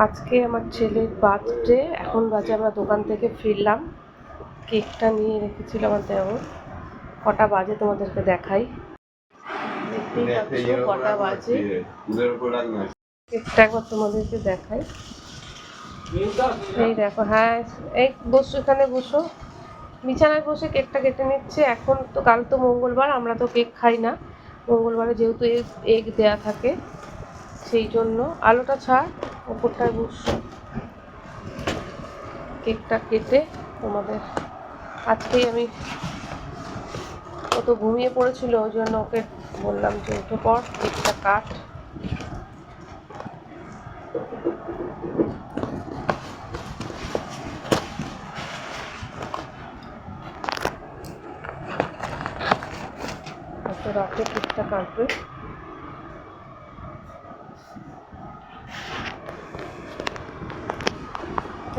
আজকে আমার ছেলের বার্থডে। এখন বাজে আমরা দোকান থেকে ফিরলাম। কেকটা নিয়ে রেখেছিল আমার দেওর। কটা বাজে তোমাদেরকে দেখাই। দেখতেই পাচ্ছ কটা বাজে। কেকটা একবার তোমাদেরকে দেখাই। এই দেখো, হ্যাঁ এই বসো, এখানে বসো, বিছানায় বসে কেকটা কেটে নিচ্ছে। এখন তো কাল তো মঙ্গলবার, আমরা তো কেক খাই না মঙ্গলবারে, যেহেতু এগ দেয়া থাকে সেই জন্য। আলোটা ছাড়, ওপরটায় বসো। কেকটা কেটে তোমাদের আজকেই আমি, ও তো ঘুমিয়ে পড়েছিল, ওই জন্য ওকে বললাম যে উঠে পর, কেকটা কাট। এত রাতে কেকটা কাটবে।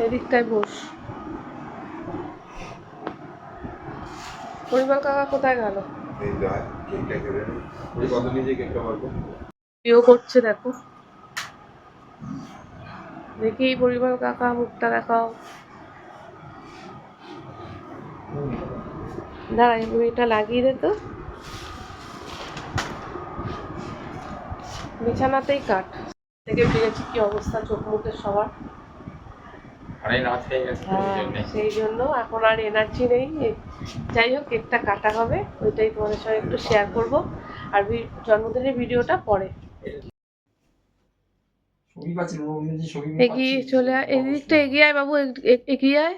এদিকটায় বস। পরিমল কাকা কোথায় গেল? কেউ করছে দেখো, দেখি পরিমল কাকা মুখটা দেখাও। দাঁড়া, এটা লাগিয়ে দে তো, বিছানাতেই কাট। থেকে ফিরেছি, কি অবস্থা চোখ মুখের সবার। সেই জন্য এখন আর এনার্জি নেই। যাই হোক, কেকটা কাটা হবে, ওইটাই তোমাদের সঙ্গে একটু শেয়ার করব। আর জন্মদিনের ভিডিওটা পরে। এগিয়ে চলে আয়, এদিকটা এগিয়ে আয় বাবু, এগিয়ে আয়।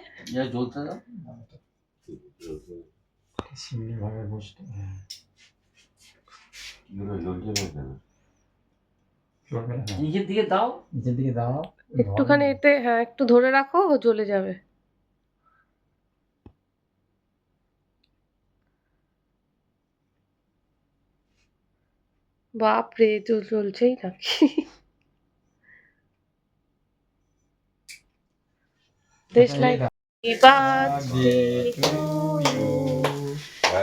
নিচের দিকে দাও, একটুখানি এতে, হ্যাঁ একটু ধরে রাখো, ও জ্বলে যাবে। বাপ রে, চলছেই নাকি? This like happy birthday to you,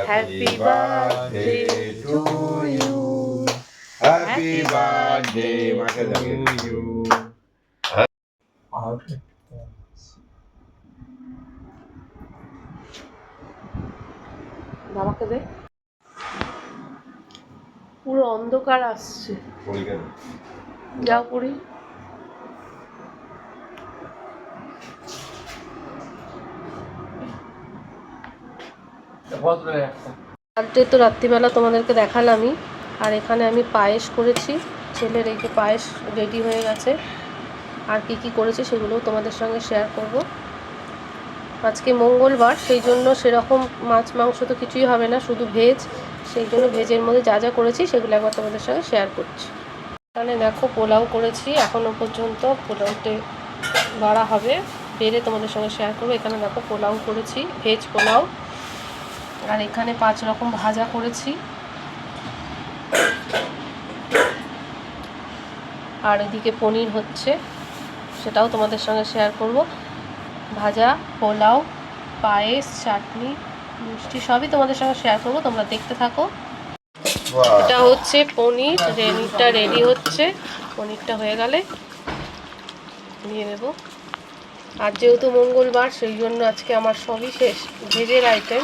happy birthday to you, happy birthday to you. বাবাকে দে। পুরো অন্ধকার আসছে, যাও পড়ি। বার্থডে তো রাত্রিবেলা তোমাদেরকে দেখালামই। আর এখানে আমি পায়েস করেছি, ছেলের এই যে পায়েস রেডি হয়ে গেছে। আর কি কি করেছি সেগুলোও তোমাদের সঙ্গে শেয়ার করব। আজকে মঙ্গলবার, সেই জন্য সেরকম মাছ মাংস তো কিছুই হবে না, শুধু ভেজ। সেই জন্য ভেজের মধ্যে যা যা করেছি সেগুলো একবার তোমাদের সঙ্গে শেয়ার করছি। এখানে দেখো পোলাও করেছি, এখনও পর্যন্ত পোলাওতে বাড়া হবে, বেড়ে তোমাদের সঙ্গে শেয়ার করবো। এখানে দেখো পোলাও করেছি, ভেজ পোলাও। আর এখানে 5 রকম ভাজা করেছি। আর এদিকে পনির হচ্ছে, সেটাও তোমাদের সঙ্গে শেয়ার করব। ভাজা, পোলাও, পায়েস, চাটনি, মিষ্টি সবই তোমাদের সঙ্গে শেয়ার করব, তোমরা দেখতে থাকো। এটা হচ্ছে পনির, পনিরটা রেডি হচ্ছে। পনিরটা হয়ে গেলে নিয়ে নেব। আর যেহেতু মঙ্গলবার, সেই জন্য আজকে আমার সবই শেষ ভেজের আইটেম।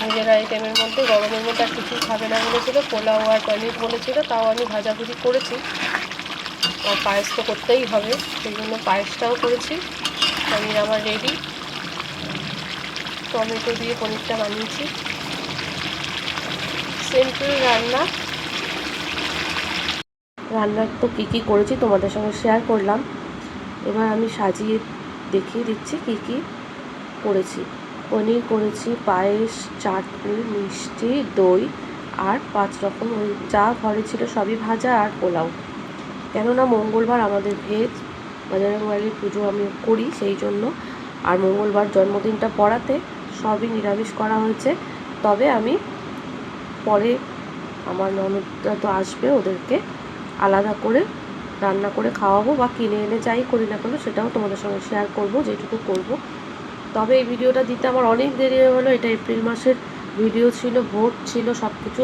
ভেজের আইটেমের মধ্যে গরমের মধ্যে আর কিছুই খাবে না বলেছিল, পোলাও আর পনির বলেছিল, তাও আমি ভাজাভুজি করেছি। আর পায়েস তো করতেই হবে, সেই জন্য পায়েসটাও করেছি। পনির আমার রেডি, টমেটো দিয়ে পনিরটা বানিয়েছি। সিম্পল রান্নার তো কী কী করেছি তোমাদের সঙ্গে শেয়ার করলাম। এবার আমি সাজিয়ে দেখিয়ে দিচ্ছি কী কী করেছি। পনির করেছি, পায়েস, চাটনি, মিষ্টি, দই, আর 5 রকম ওই যা ঘরে ছিল সবই ভাজা, আর পোলাও। কেননা মঙ্গলবার আমাদের ভেজ, বজরংবলীর পুজো আমি করি সেই জন্য। আর মঙ্গলবার জন্মদিনটা পড়াতে সবই নিরামিষ করা হয়েছে। তবে আমি পরে, আমার ননদরা তো আসবে, ওদেরকে আলাদা করে রান্না করে খাওয়াবো, বা কিনে এনে যাই করি না কেন সেটাও তোমাদের সঙ্গে শেয়ার করব, যেটুকু করব। তবে এই ভিডিওটা দিতে আমার অনেক দেরি হয়ে গেলো। এটা এপ্রিল মাসের ভিডিও ছিল, ভোট ছিল, সব কিছু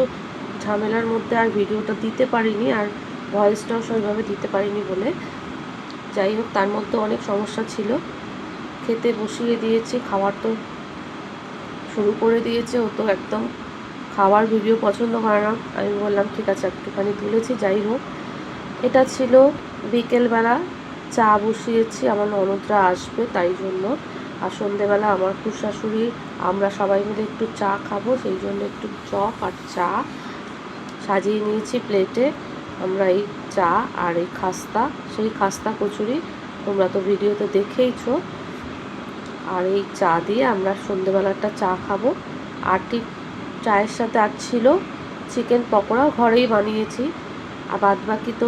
ঝামেলার মধ্যে আর ভিডিওটা দিতে পারিনি, আর ভয়েসটাও সেইভাবে দিতে পারিনি বলে যাই হোক, তার মধ্যে অনেক সমস্যা ছিল। খেতে বসিয়ে দিয়েছি, খাবার তো শুরু করে দিয়েছে। ও তো একদম খাওয়ার ভিডিও পছন্দ করে না। আমি বললাম ঠিক আছে একটুখানি তুলেছি। যাই হোক, এটা ছিল বিকেলবেলা। চা বসিয়েছি, আমার ননদরা আসবে তাই জন্য। আর সন্ধেবেলা আমার শ্বশুরশাশুড়ি আমরা সবাই মিলে একটু চা খাবো, সেই জন্য একটু চপ আর চা সাজিয়ে নিয়েছি প্লেটে। আমরা এই চা আর এই খাস্তা, সেই খাস্তা কচুরি তোমরা তো ভিডিওতে দেখেইছো। আর এই চা দিয়ে আমরা সন্ধেবেলাটা চা খাবো। আর ঠিক চায়ের সাথে আর ছিল চিকেন পকোড়া, ঘরেই বানিয়েছি। আর বাদ বাকি তো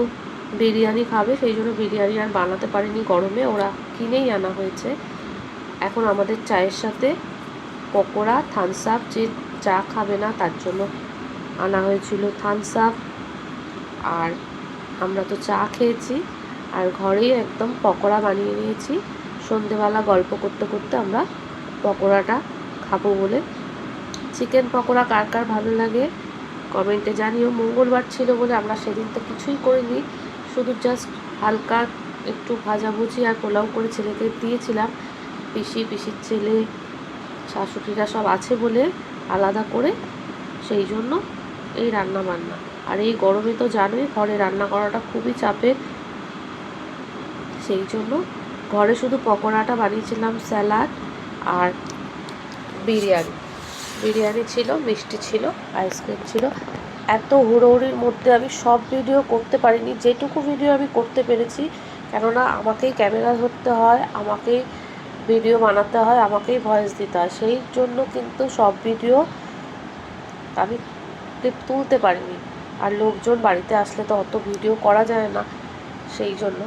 বিরিয়ানি খাবে, সেই জন্য বিরিয়ানি আর বানাতে পারিনি গরমে, ওরা কিনেই আনা হয়েছে। এখন আমাদের চায়ের সাথে পকোড়া, থামস আপ, যে চা খাবে না তার জন্য আনা হয়েছিল থামস আপ। আর আমরা তো চা খেয়েছি, আর ঘরেই একদম পকোড়া বানিয়ে নিয়েছি। সন্ধেবেলা গল্প করতে করতে আমরা পকোড়াটা খাবো বলে। চিকেন পকোড়া কার কার ভালো লাগে কমেন্টে জানিও। মঙ্গলবার ছিল বলে আমরা সেদিন তো কিছুই করিনি, শুধু জাস্ট হালকা একটু ভাজাভুজি আর পোলাও করে ছেলেকে দিয়েছিলাম। পিসির ছেলে, শাশুড়িরা সব আছে বলে আলাদা করে, সেই জন্য এই রান্না বান্না। আর এই গরমে তো জানোই ঘরে রান্না করাটা খুবই চাপের, সেই জন্য ঘরে শুধু পকোড়াটা বানিয়েছিলাম, স্যালাড আর বিরিয়ানি ছিল, মিষ্টি ছিল, আইসক্রিম ছিল। এত হুড়োহুড়ির মধ্যে আমি সব ভিডিও করতে পারিনি, যেটুকু ভিডিও আমি করতে পেরেছি, কেননা আমাকেই ক্যামেরা ধরতে হয়, আমাকেই ভিডিও বানাতে হয়, আমাকেই ভয়েস দিতে হয়, সেই জন্য কিন্তু সব ভিডিও আমি তুলতে পারিনি। আর লোকজন বাড়িতে আসলে তো অত ভিডিও করা যায় না, সেই জন্য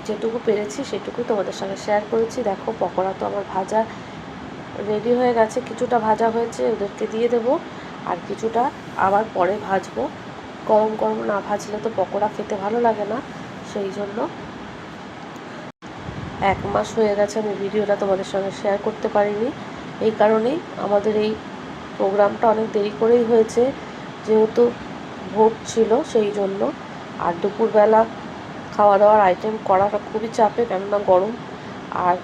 যেটুকু পেরেছি সেটুকুই তোমাদের সঙ্গে শেয়ার করেছি। দেখো পকোড়া তো আমার ভাজা রেডি হয়ে গেছে, কিছুটা ভাজা হয়েছে, ওদেরকে দিয়ে দেবো, আর কিছুটা আবার পরে ভাজবো। গরম গরম না ভাজলে তো পকোড়া খেতে ভালো লাগে না, সেই জন্য 1 মাস হয়ে গেছে আমি ভিডিওটা তোমাদের সঙ্গে শেয়ার করতে পারিনি। এই কারণেই আমাদের এই প্রোগ্রামটা অনেক দেরি করেই হয়েছে, যেহেতু ভোট ছিল সেই জন্য। আর দুপুরবেলা খাওয়া দাওয়ার আইটেম করাটা খুবই চাপে, কেননা গরম। আর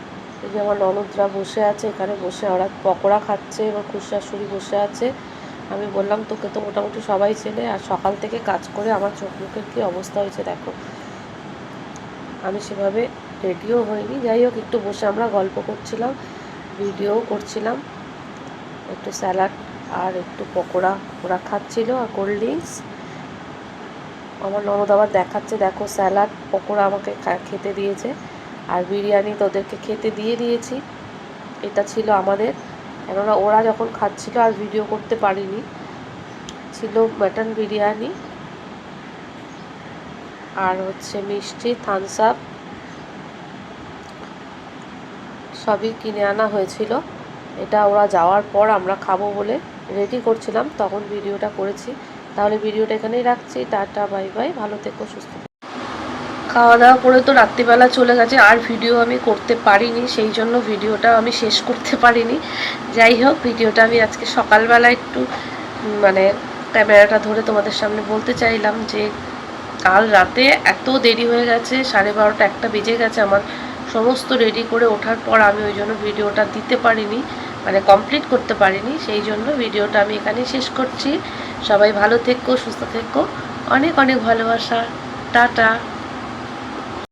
এই যে আমার ননদরা বসে আছে, এখানে বসে ওরা পকোড়া খাচ্ছে, এবং শ্বশুরশাশুড়ি বসে আছে। আমি বললাম তোকে তো মোটামুটি সবাই চেনে, আর সকাল থেকে কাজ করে আমার চোখ মুখের কী অবস্থা হয়েছে দেখো। আমি সেভাবে রেডিও হইনি। যাই হোক, একটু বসে আমরা গল্প করছিলাম, ভিডিও করছিলাম। একটু স্যালাড আর একটু পকোড়া ওরা খাচ্ছিল, আর কোল্ড ড্রিঙ্কস। আমার ননদ আবার দেখাচ্ছে, দেখো স্যালাড পকোড়া আমাকে খেতে দিয়েছে, আর বিরিয়ানি তো ওদেরকে খেতে দিয়ে দিয়েছি। এটা ছিল আমাদের, কেননা ওরা যখন খাচ্ছিল আর ভিডিও করতে পারিনি। ছিল মাটন বিরিয়ানি, আর হচ্ছে মিষ্টি, থামস আপ, সবই কিনে আনা হয়েছিল। এটা ওরা যাওয়ার পর আমরা খাবো বলে রেডি করছিলাম, তখন ভিডিওটা করেছি। তাহলে ভিডিওটা এখানেই রাখছি, টাটা বাই বাই, ভালো থেকো, সুস্থ থেকো। খাওয়া দাওয়া করে তো রাত্রিবেলা চলে গেছে, আর ভিডিও আমি করতে পারিনি, সেই জন্য ভিডিওটা আমি শেষ করতে পারিনি। যাই হোক, ভিডিওটা আমি আজকে সকালবেলা একটু মানে ক্যামেরাটা ধরে তোমাদের সামনে বলতে চাইলাম যে কাল রাতে এত দেরি হয়ে গেছে, 12:30 1টা বেজে গেছে আমার সমস্ত রেডি করে ওঠার পর। আমি ওই জন্য ভিডিওটা দিতে পারিনি, মানে কমপ্লিট করতে পারিনি, সেই জন্য ভিডিওটা আমি এখানেই শেষ করছি। সবাই ভালো থেকো, সুস্থ থেকো, অনেক অনেক ভালোবাসা, টাটা।